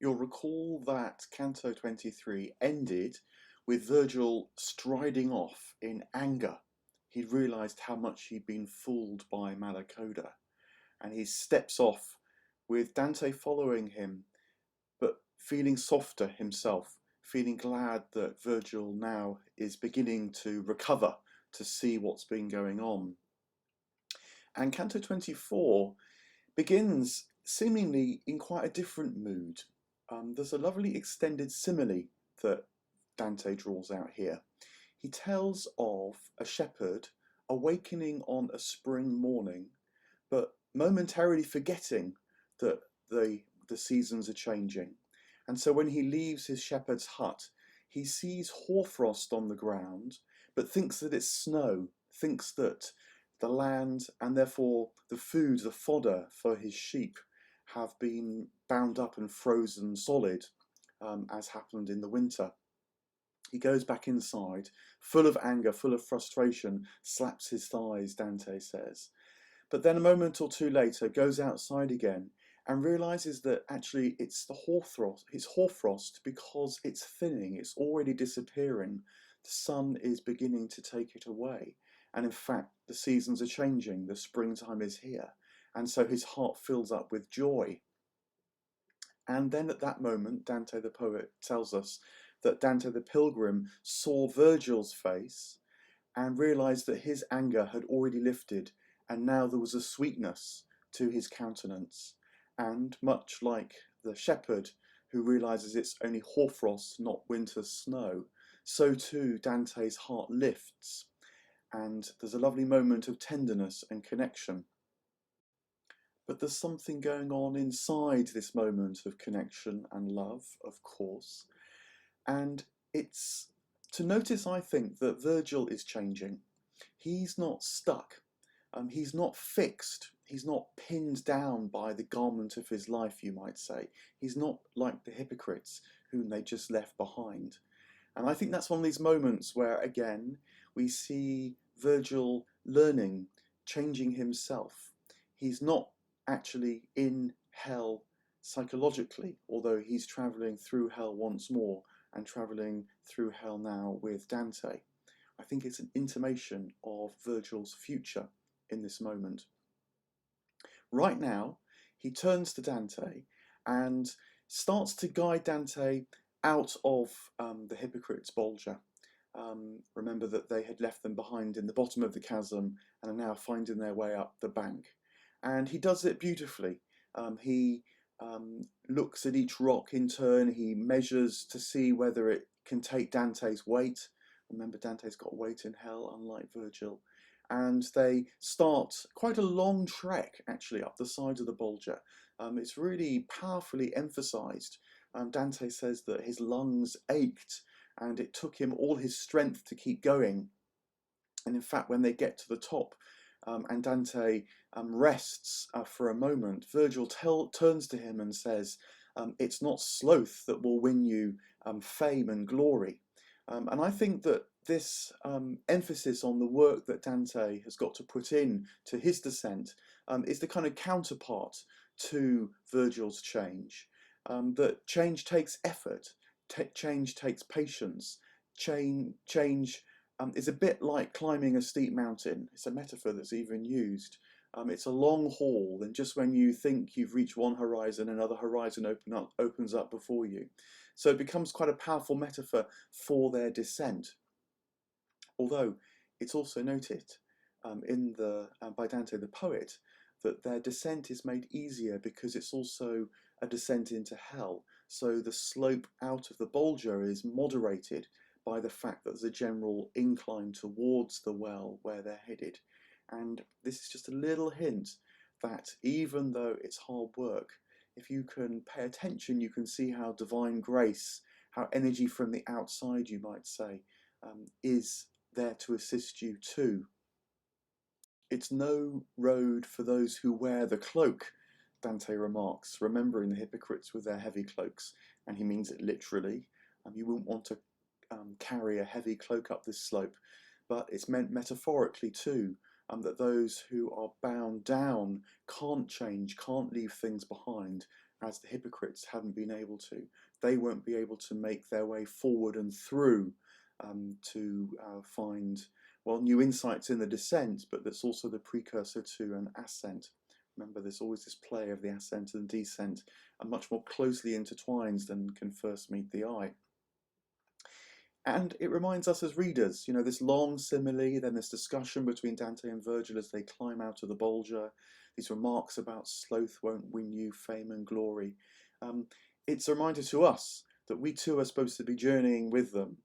You'll recall that Canto 23 ended with Virgil striding off in anger. He'd realised how much he'd been fooled by Malacoda, and he steps off with Dante following him, but feeling softer himself, feeling glad that Virgil now is beginning to recover, to see what's been going on. And Canto 24 begins seemingly in quite a different mood. There's a lovely extended simile that Dante draws out here. He tells of a shepherd awakening on a spring morning, but momentarily forgetting that the seasons are changing. And so when he leaves his shepherd's hut, he sees hoarfrost on the ground, but thinks that it's snow, thinks that the land and therefore the food, the fodder for his sheep have been bound up and frozen solid, as happened in the winter. He goes back inside, full of anger, full of frustration, slaps his thighs, Dante says. But then a moment or two later goes outside again and realises that actually it's hoarfrost because it's thinning, it's already disappearing. The sun is beginning to take it away. And in fact, the seasons are changing, the springtime is here. And so his heart fills up with joy. And then at that moment, Dante the poet tells us that Dante the pilgrim saw Virgil's face and realised that his anger had already lifted, and now there was a sweetness to his countenance. And much like the shepherd who realises it's only hoarfrost, not winter snow, so too Dante's heart lifts, and there's a lovely moment of tenderness and connection. But there's something going on inside this moment of connection and love, of course. And it's to notice, I think, that Virgil is changing. He's not stuck. He's not fixed. He's not pinned down by the garment of his life, you might say. He's not like the hypocrites whom they just left behind. And I think that's one of these moments where, again, we see Virgil learning, changing himself. He's not actually in hell psychologically, although he's travelling through hell once more and travelling through hell now with Dante. I think it's an intimation of Virgil's future in this moment. Right now, he turns to Dante and starts to guide Dante out of the hypocrites' Bolgia. Remember that they had left them behind in the bottom of the chasm and are now finding their way up the bank. And he does it beautifully. He looks at each rock in turn, he measures to see whether it can take Dante's weight. Remember, Dante's got weight in hell, unlike Virgil. And they start quite a long trek, actually, up the side of the Bolgia. It's really powerfully emphasised. Dante says that his lungs ached and it took him all his strength to keep going. And in fact, when they get to the top and Dante rests for a moment, Virgil turns to him and says, it's not sloth that will win you fame and glory. And I think that this emphasis on the work that Dante has got to put in to his descent is the kind of counterpart to Virgil's change. That change takes effort, change takes patience, change is a bit like climbing a steep mountain. It's a metaphor that's even used. It's a long haul, and just when you think you've reached one horizon, another horizon opens up before you. So it becomes quite a powerful metaphor for their descent. Although it's also noted by Dante the poet that their descent is made easier because it's also a descent into hell. So the slope out of the Bolgia is moderated by the fact that there's a general incline towards the well where they're headed. And this is just a little hint that even though it's hard work, if you can pay attention, you can see how divine grace, how energy from the outside, you might say, is there to assist you too. It's no road for those who wear the cloak, Dante remarks, remembering the hypocrites with their heavy cloaks, and he means it literally. You wouldn't want to carry a heavy cloak up this slope, but it's meant metaphorically too, that those who are bound down can't change, can't leave things behind, as the hypocrites haven't been able to. They won't be able to make their way forward and through to find, well, new insights in the descent, but that's also the precursor to an ascent. Remember, there's always this play of the ascent and descent, and much more closely intertwined than can first meet the eye. And it reminds us as readers, you know, this long simile, then this discussion between Dante and Virgil as they climb out of the Bolgia, these remarks about sloth won't win you fame and glory. It's a reminder to us that we too are supposed to be journeying with them,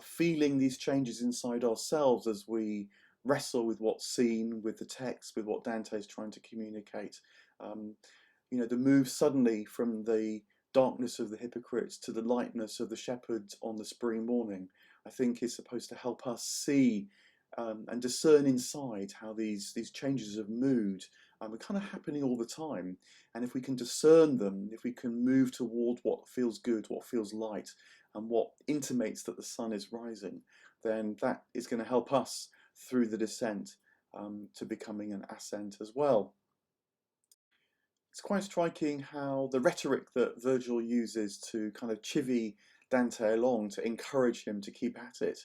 feeling these changes inside ourselves as we wrestle with what's seen, with the text, with what Dante is trying to communicate. You know, the move suddenly from the darkness of the hypocrites to the lightness of the shepherds on the spring morning, I think is supposed to help us see and discern inside how these changes of mood are kind of happening all the time. And if we can discern them, if we can move toward what feels good, what feels light, and what intimates that the sun is rising, then that is going to help us through the descent to becoming an ascent as well. It's quite striking how the rhetoric that Virgil uses to kind of chivvy Dante along, to encourage him to keep at it,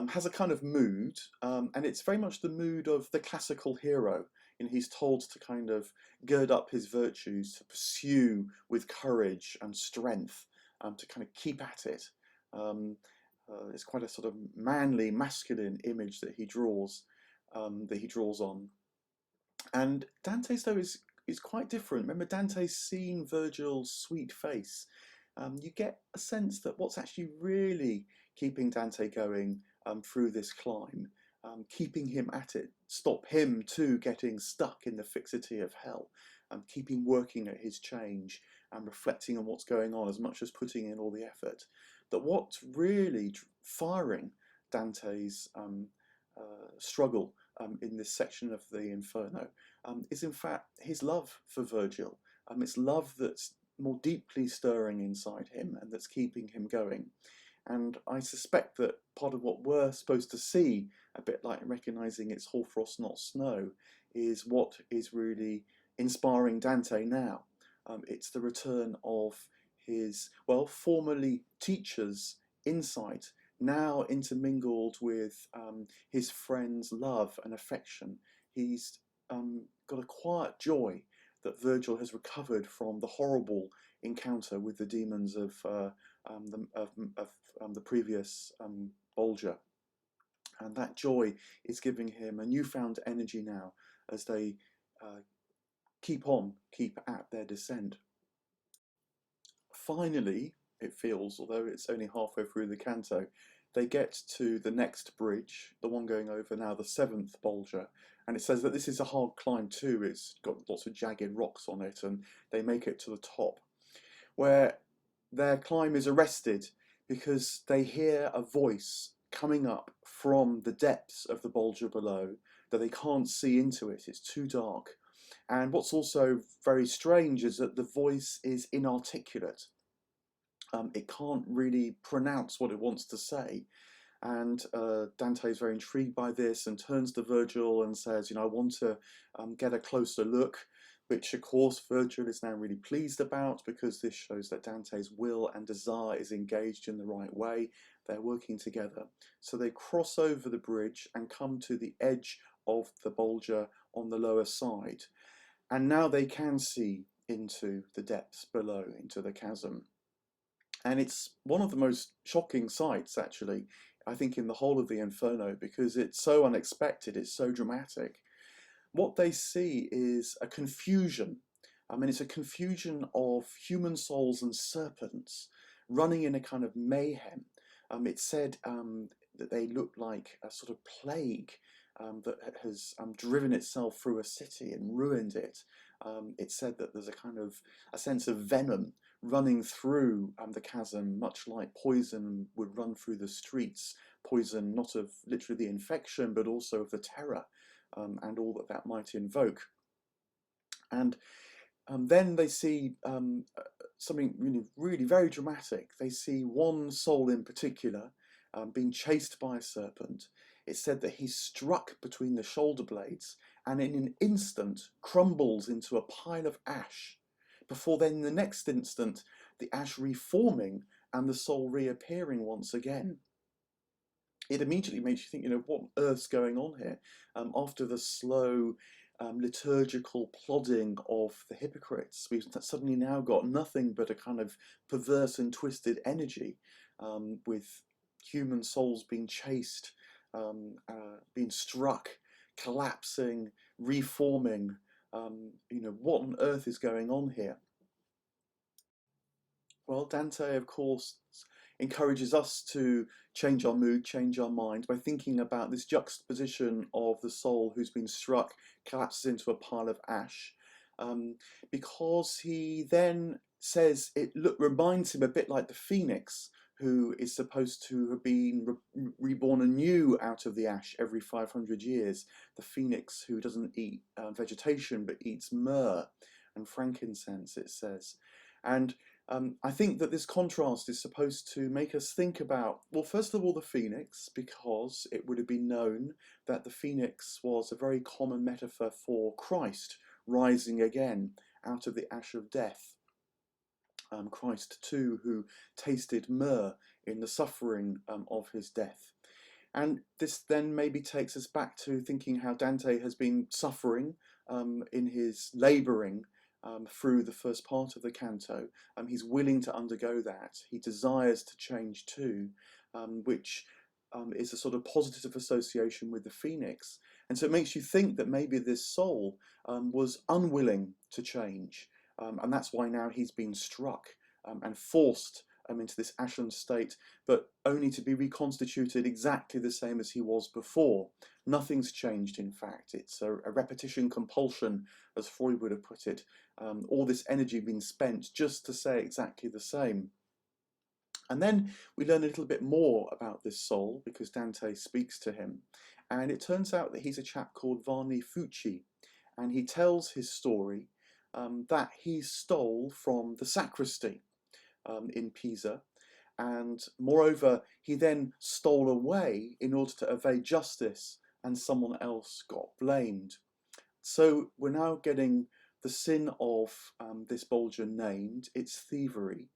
has a kind of mood, and it's very much the mood of the classical hero. You know, he's told to kind of gird up his virtues, to pursue with courage and strength, to kind of keep at it. It's quite a sort of manly, masculine image that he draws on. And Dante's, though, is quite different. Remember, Dante's seen Virgil's sweet face. You get a sense that what's actually really keeping Dante going through this climb, keeping him at it, stop him too getting stuck in the fixity of hell, keep him working at his change and reflecting on what's going on as much as putting in all the effort. That what's really firing Dante's struggle in this section of the Inferno is in fact his love for Virgil. It's love that's more deeply stirring inside him and that's keeping him going. And I suspect that part of what we're supposed to see, a bit like recognizing it's hoarfrost, not snow, is what is really inspiring Dante now. It's the return of his, well, formerly teacher's insight, now intermingled with his friend's love and affection. He's got a quiet joy that Virgil has recovered from the horrible encounter with the demons of the previous Bolgia. And that joy is giving him a newfound energy now as they keep at their descent. Finally, it feels, although it's only halfway through the canto, they get to the next bridge, the one going over now the seventh Bolgia, and it says that this is a hard climb too. It's got lots of jagged rocks on it, and they make it to the top, where their climb is arrested because they hear a voice coming up from the depths of the Bolgia below, that they can't see into it, it's too dark. And what's also very strange is that the voice is inarticulate. It can't really pronounce what it wants to say. And Dante is very intrigued by this and turns to Virgil and says, you know, I want to get a closer look, which of course Virgil is now really pleased about, because this shows that Dante's will and desire is engaged in the right way. They're working together. So they cross over the bridge and come to the edge of the Bolgia on the lower side. And now they can see into the depths below, into the chasm. And it's one of the most shocking sights, actually, I think, in the whole of the Inferno, because it's so unexpected, it's so dramatic. What they see is a confusion. I mean, it's a confusion of human souls and serpents running in a kind of mayhem. It's said that they look like a sort of plague that has driven itself through a city and ruined it. It's said that there's a sense of venom running through the chasm, much like poison would run through the streets. Poison not of literally the infection, but also of the terror and all that might invoke. And then they see something really very dramatic. They see one soul in particular being chased by a serpent. It's said that he's struck between the shoulder blades and in an instant crumbles into a pile of ash, before then in the next instant the ash reforming and the soul reappearing once again. It immediately makes you think, what on earth's going on here? After the slow liturgical plodding of the hypocrites, we've suddenly now got nothing but a kind of perverse and twisted energy, with human souls being chased, being struck, collapsing, reforming. What on earth is going on here? Well, Dante, of course, encourages us to change our mood, change our mind by thinking about this juxtaposition of the soul who's been struck, collapses into a pile of ash, because he then says reminds him a bit like the phoenix, who is supposed to have been reborn anew out of the ash every 500 years. The phoenix who doesn't eat vegetation but eats myrrh and frankincense, it says. And I think that this contrast is supposed to make us think about, well, first of all, the phoenix, because it would have been known that the phoenix was a very common metaphor for Christ rising again out of the ash of death. Christ, too, who tasted myrrh in the suffering of his death. And this then maybe takes us back to thinking how Dante has been suffering in his labouring through the first part of the canto. He's willing to undergo that. He desires to change too, which is a sort of positive association with the phoenix. And so it makes you think that maybe this soul was unwilling to change. And that's why now he's been struck and forced into this ashen state, but only to be reconstituted exactly the same as he was before. Nothing's changed, in fact. It's a repetition compulsion, as Freud would have put it. All this energy being spent just to say exactly the same. And then we learn a little bit more about this soul because Dante speaks to him. And it turns out that he's a chap called Vanni Fucci. And he tells his story that he stole from the sacristy in Pisa. And moreover, he then stole away in order to evade justice, and someone else got blamed. So we're now getting the sin of this Bolgia named, it's thievery.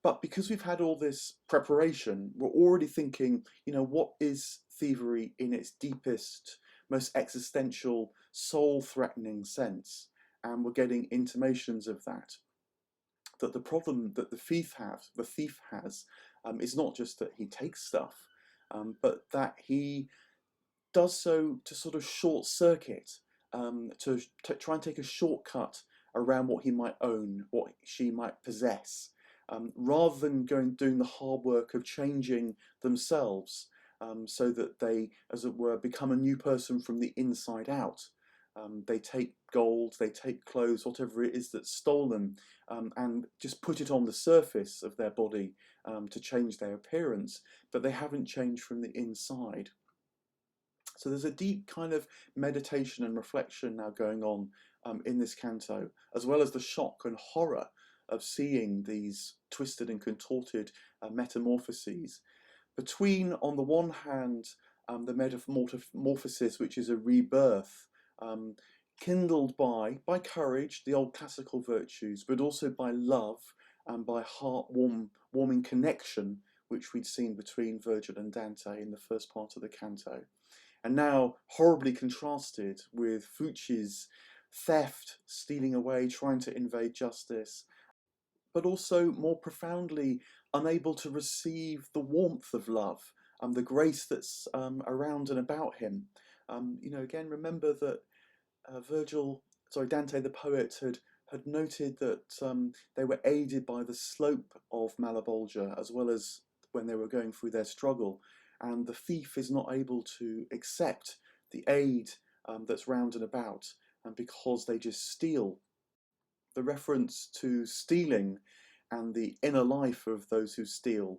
But because we've had all this preparation, we're already thinking, what is thievery in its deepest, most existential, soul-threatening sense? And we're getting intimations of that. That the problem that the thief has is not just that he takes stuff, but that he does so to sort of short circuit, to try and take a shortcut around what he might own, what she might possess, rather than doing the hard work of changing themselves, so that they, as it were, become a new person from the inside out. They take gold, they take clothes, whatever it is that's stolen, and just put it on the surface of their body to change their appearance, but they haven't changed from the inside. So there's a deep kind of meditation and reflection now going on in this canto, as well as the shock and horror of seeing these twisted and contorted metamorphoses. Between, on the one hand, the metamorphosis, which is a rebirth, kindled by courage, the old classical virtues, but also by love and by heart-warming connection, which we'd seen between Virgil and Dante in the first part of the canto. And now horribly contrasted with Fucci's theft, stealing away, trying to invade justice, but also more profoundly unable to receive the warmth of love and the grace that's around and about him. Again, remember that Dante the poet had noted that they were aided by the slope of Malebolgia, as well as when they were going through their struggle. And the thief is not able to accept the aid that's round and about, and because they just steal. The reference to stealing and the inner life of those who steal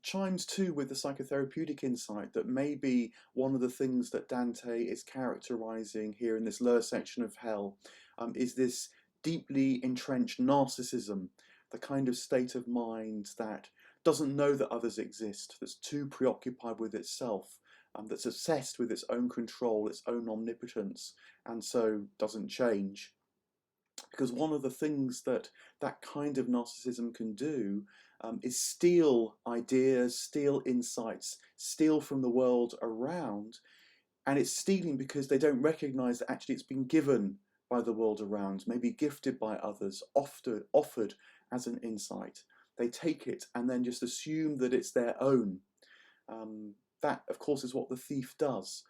chimes too with the psychotherapeutic insight that maybe one of the things that Dante is characterizing here in this lower section of hell is this deeply entrenched narcissism, the kind of state of mind that doesn't know that others exist, that's too preoccupied with itself, that's obsessed with its own control, its own omnipotence, and so doesn't change. Because one of the things that that kind of narcissism can do is steal ideas, steal insights, steal from the world around. And it's stealing because they don't recognize that actually it's been given by the world around, maybe gifted by others, offered as an insight. They take it and then just assume that it's their own. That, of course, is what the thief does.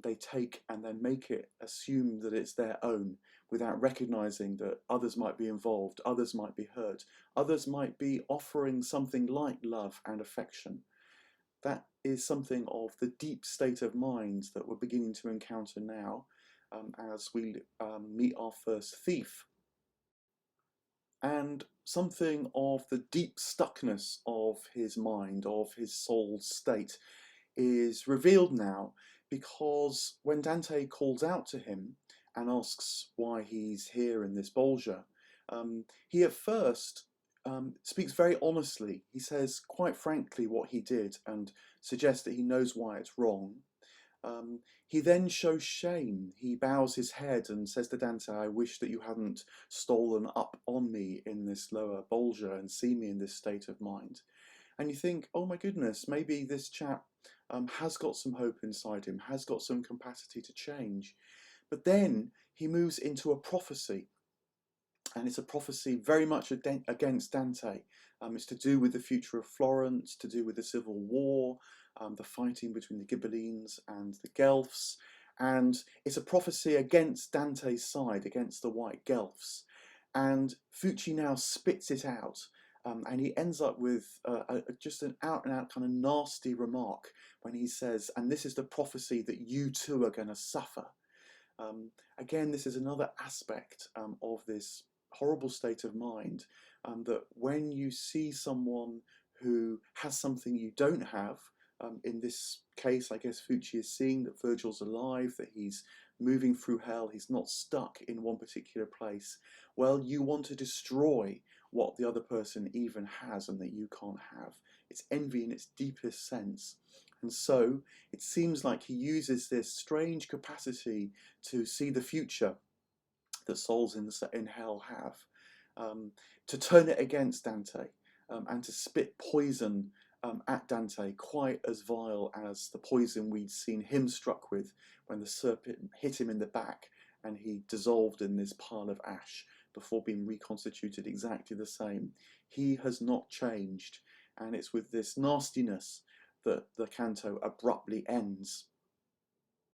They take and then make it assume that it's their own without recognizing that others might be involved, others might be hurt, others might be offering something like love and affection. That is something of the deep state of mind that we're beginning to encounter now as we meet our first thief. And something of the deep stuckness of his mind, of his soul's state, is revealed now, because when Dante calls out to him and asks why he's here in this Bolgia, he at first speaks very honestly. He says quite frankly what he did and suggests that he knows why it's wrong. He then shows shame. He bows his head and says to Dante, I wish that you hadn't stolen up on me in this lower Bolgia and seen me in this state of mind. And you think, oh my goodness, maybe this chap has got some hope inside him, has got some capacity to change. But then he moves into a prophecy, and it's a prophecy very much against Dante. It's to do with the future of Florence, to do with the civil war, the fighting between the Ghibellines and the Guelphs, and it's a prophecy against Dante's side, against the White Guelphs. And Fucci now spits it out, and he ends up with just an out-and-out kind of nasty remark when he says, and this is the prophecy that you too are going to suffer. Again, this is another aspect of this horrible state of mind, that when you see someone who has something you don't have, in this case, I guess Fucci is seeing that Virgil's alive, that he's moving through hell, he's not stuck in one particular place. Well, you want to destroy what the other person even has and that you can't have. It's envy in its deepest sense. And so it seems like he uses this strange capacity to see the future that souls in hell have, to turn it against Dante, and to spit poison at Dante, quite as vile as the poison we'd seen him struck with when the serpent hit him in the back and he dissolved in this pile of ash before being reconstituted exactly the same. He has not changed, and it's with this nastiness that the canto abruptly ends.